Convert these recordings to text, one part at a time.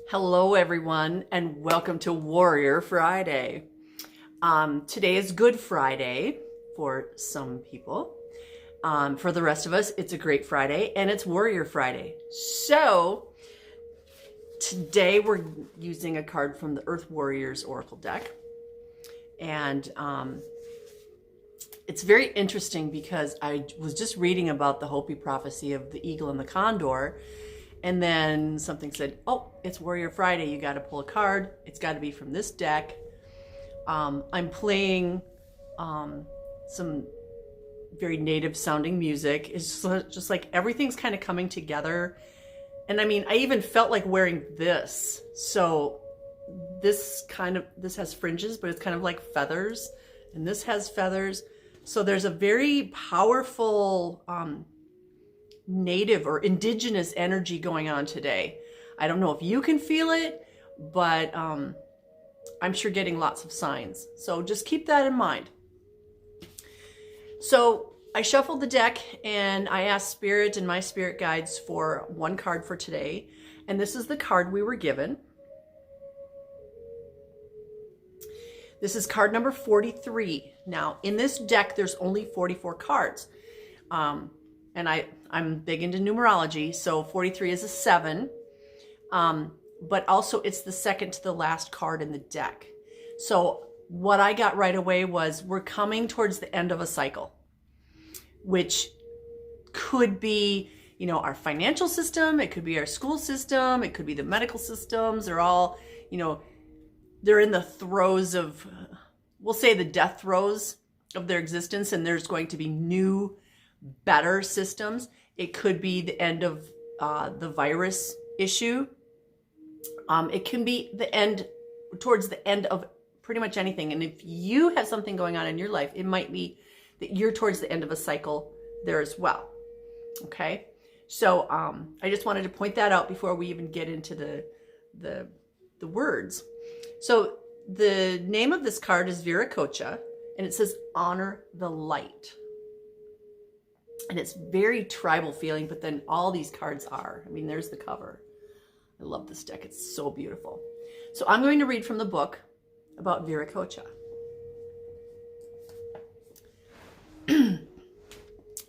Hello, everyone, and welcome to Warrior Friday. Today is Good Friday for some people. For the rest of us, it's a great Friday, and it's Warrior Friday. So today we're using a card from the Earth Warriors Oracle deck. And it's very interesting because I was just reading about the Hopi prophecy of the eagle and the condor. And then something said, oh, it's Warrior Friday. You got to pull a card. It's got to be from this deck. I'm playing some very native sounding music. It's just like everything's kind of coming together. And I mean, I even felt like wearing this. So this has fringes, but it's kind of like feathers. And this has feathers. So there's a very powerful native or indigenous energy going on today. I don't know if you can feel it, but I'm sure getting lots of signs. So just keep that in mind. So I shuffled the deck and I asked Spirit and my spirit guides for one card for today. And this is the card we were given. This is card number 43. Now, in this deck, there's only 44 cards. And I'm big into numerology, so 43 is a 7. But also it's the second to the last card in the deck. So what I got right away was we're coming towards the end of a cycle, which could be, you know, our financial system, it could be our school system, it could be the medical systems. They're all, you know, they're in the throes of, we'll say the death throes of their existence, and there's going to be new, better systems. It could be the end of the virus issue. It can be the end, towards the end of pretty much anything. And if you have something going on in your life, it might be that you're towards the end of a cycle there as well. Okay. So I just wanted to point that out before we even get into the words. So the name of this card is Viracocha, and it says honor the light. And it's very tribal feeling, but then all these cards are. I mean, there's the cover. I love this deck. It's so beautiful. So I'm going to read from the book about Viracocha.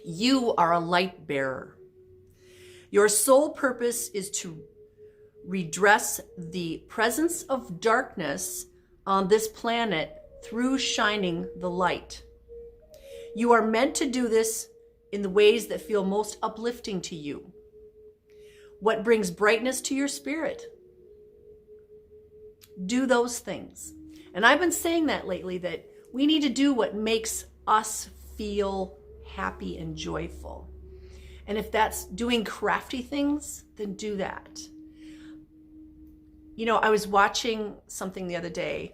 You are a light bearer. Your sole purpose is to redress the presence of darkness on this planet through shining the light. You are meant to do this in the ways that feel most uplifting to you. What brings brightness to your spirit? Do those things. And I've been saying that lately, that we need to do what makes us feel happy and joyful. And if that's doing crafty things, then do that. You know, I was watching something the other day,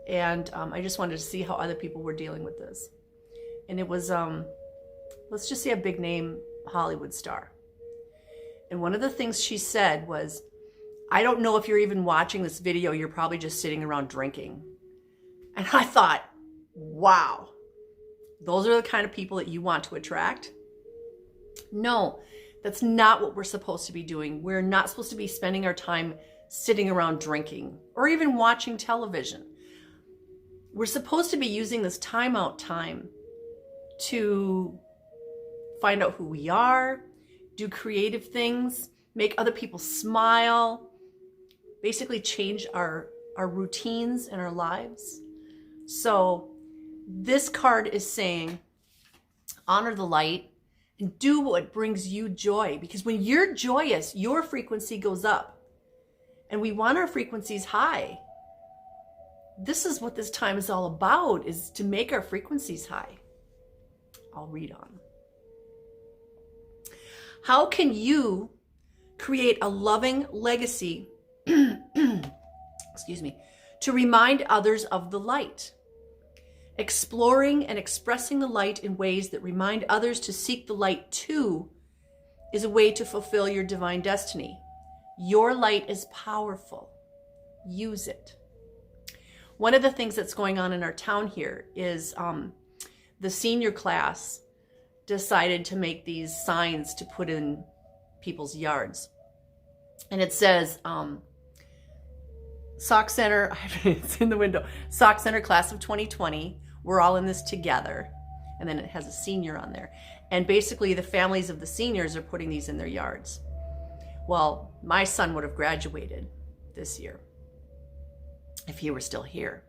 and I just wanted to see how other people were dealing with this. And it was, let's just say a big name Hollywood star. And one of the things she said was, I don't know if you're even watching this video, you're probably just sitting around drinking. And I thought, wow, those are the kind of people that you want to attract? No, that's not what we're supposed to be doing. We're not supposed to be spending our time sitting around drinking or even watching television. We're supposed to be using this timeout time to find out who we are, do creative things, make other people smile, basically change our routines and our lives. So this card is saying, honor the light and do what brings you joy. Because when you're joyous, your frequency goes up. And we want our frequencies high. This is what this time is all about, is to make our frequencies high. I'll read on. How can you create a loving legacy, excuse me, to remind others of the light? Exploring and expressing the light in ways that remind others to seek the light too is a way to fulfill your divine destiny. Your light is powerful. Use it. One of the things that's going on in our town here is the senior class decided to make these signs to put in people's yards. And it says, Sauk Center, it's in the window. Sauk Center class of 2020. We're all in this together. And then it has a senior on there. And basically the families of the seniors are putting these in their yards. Well, my son would have graduated this year if he were still here.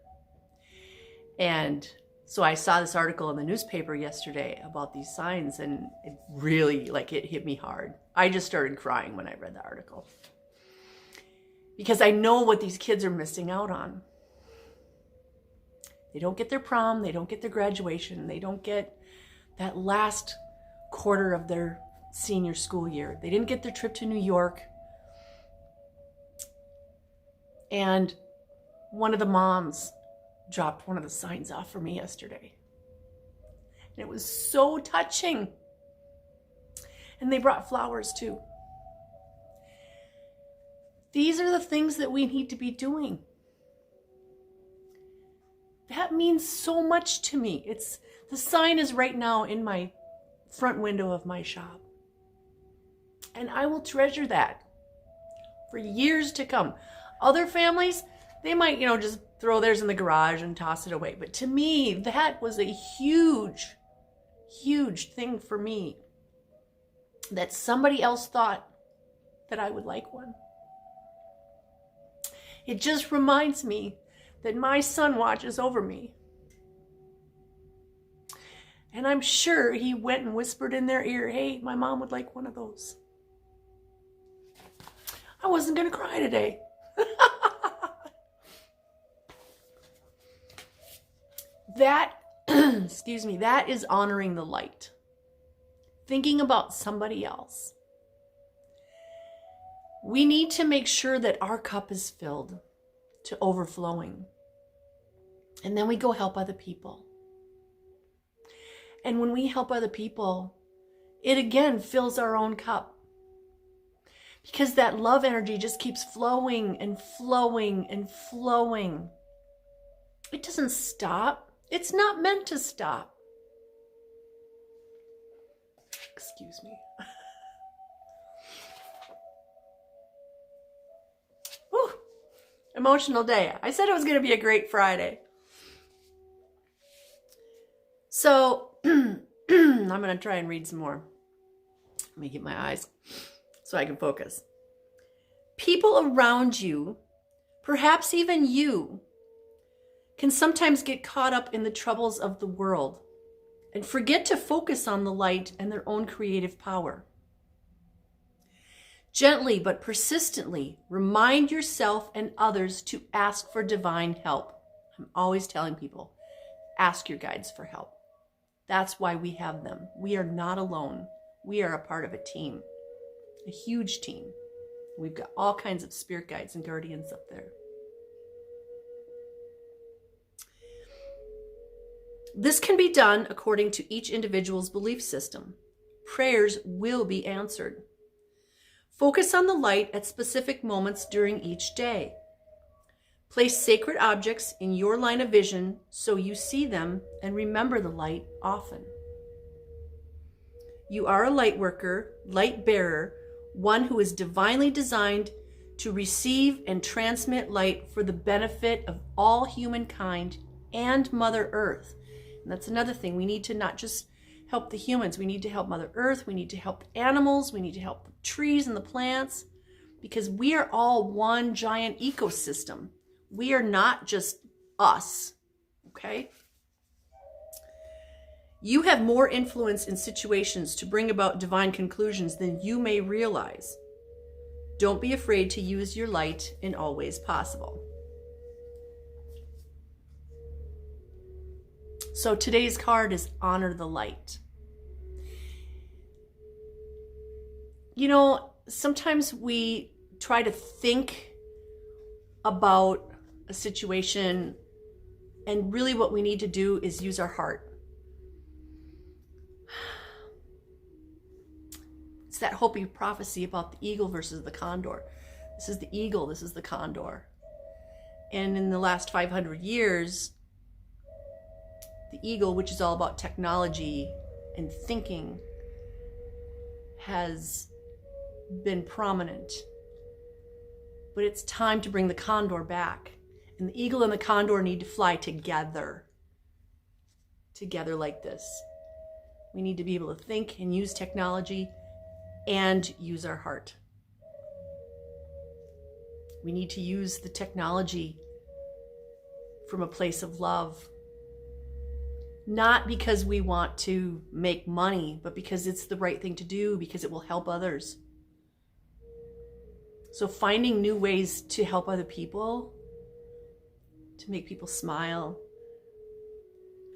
And so I saw this article in the newspaper yesterday about these signs, and it really, it hit me hard. I just started crying when I read the article. Because I know what these kids are missing out on. They don't get their prom, they don't get their graduation, they don't get that last quarter of their senior school year. They didn't get their trip to New York. And one of the moms dropped one of the signs off for me yesterday. And it was so touching. And they brought flowers too. These are the things that we need to be doing. That means so much to me. The sign is right now in my front window of my shop. And I will treasure that for years to come. Other families, they might, just throw theirs in the garage and toss it away. But to me, that was a huge, huge thing for me. That somebody else thought that I would like one. It just reminds me that my son watches over me. And I'm sure he went and whispered in their ear, hey, my mom would like one of those. I wasn't going to cry today. That, excuse me, that is honoring the light. Thinking about somebody else. We need to make sure that our cup is filled to overflowing. And then we go help other people. And when we help other people, it again fills our own cup. Because that love energy just keeps flowing and flowing and flowing. It doesn't stop. It's not meant to stop. Excuse me. Whew. Emotional day. I said it was going to be a great Friday. So I'm going to try and read some more. Let me get my eyes so I can focus. People around you, perhaps even you, can sometimes get caught up in the troubles of the world and forget to focus on the light and their own creative power. Gently but persistently remind yourself and others to ask for divine help. I'm always telling people, ask your guides for help. That's why we have them. We are not alone. We are a part of a team, a huge team. We've got all kinds of spirit guides and guardians up there. This can be done according to each individual's belief system. Prayers will be answered. Focus on the light at specific moments during each day. Place sacred objects in your line of vision so you see them and remember the light often. You are a light worker, light bearer, one who is divinely designed to receive and transmit light for the benefit of all humankind and Mother Earth. And that's another thing. We need to not just help the humans. We need to help Mother Earth. We need to help animals. We need to help the trees and the plants, because we are all one giant ecosystem. We are not just us, okay? You have more influence in situations to bring about divine conclusions than you may realize. Don't be afraid to use your light in all ways possible. So today's card is Honor the Light. You know, sometimes we try to think about a situation, and really what we need to do is use our heart. It's that Hopi prophecy about the eagle versus the condor. This is the eagle, this is the condor. And in the last 500 years, the eagle, which is all about technology and thinking, has been prominent. but it's time to bring the condor back. And the eagle and the condor need to fly together. Together like this. We need to be able to think and use technology and use our heart. We need to use the technology from a place of love. Not because we want to make money, but because it's the right thing to do, because it will help others. So finding new ways to help other people, to make people smile,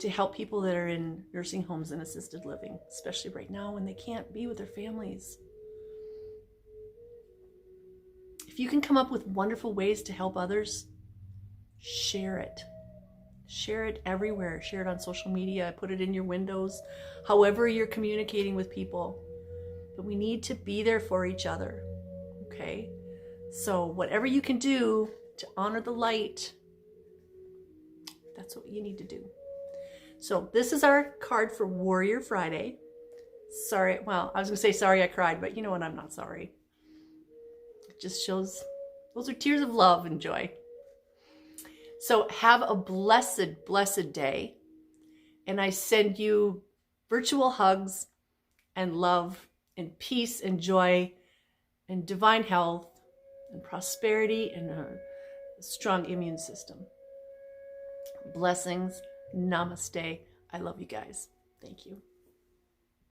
to help people that are in nursing homes and assisted living, especially right now when they can't be with their families. If you can come up with wonderful ways to help others, share it. Share it everywhere. Share it on social media. Put it in your windows. However you're communicating with people. But we need to be there for each other. Okay? So whatever you can do to honor the light, that's what you need to do. So this is our card for Warrior Friday. Sorry, well, I was going to say sorry I cried, but you know what? I'm not sorry. It just shows, those are tears of love and joy. So have a blessed, blessed day. And I send you virtual hugs and love and peace and joy and divine health and prosperity and a strong immune system. Blessings. Namaste. I love you guys. Thank you.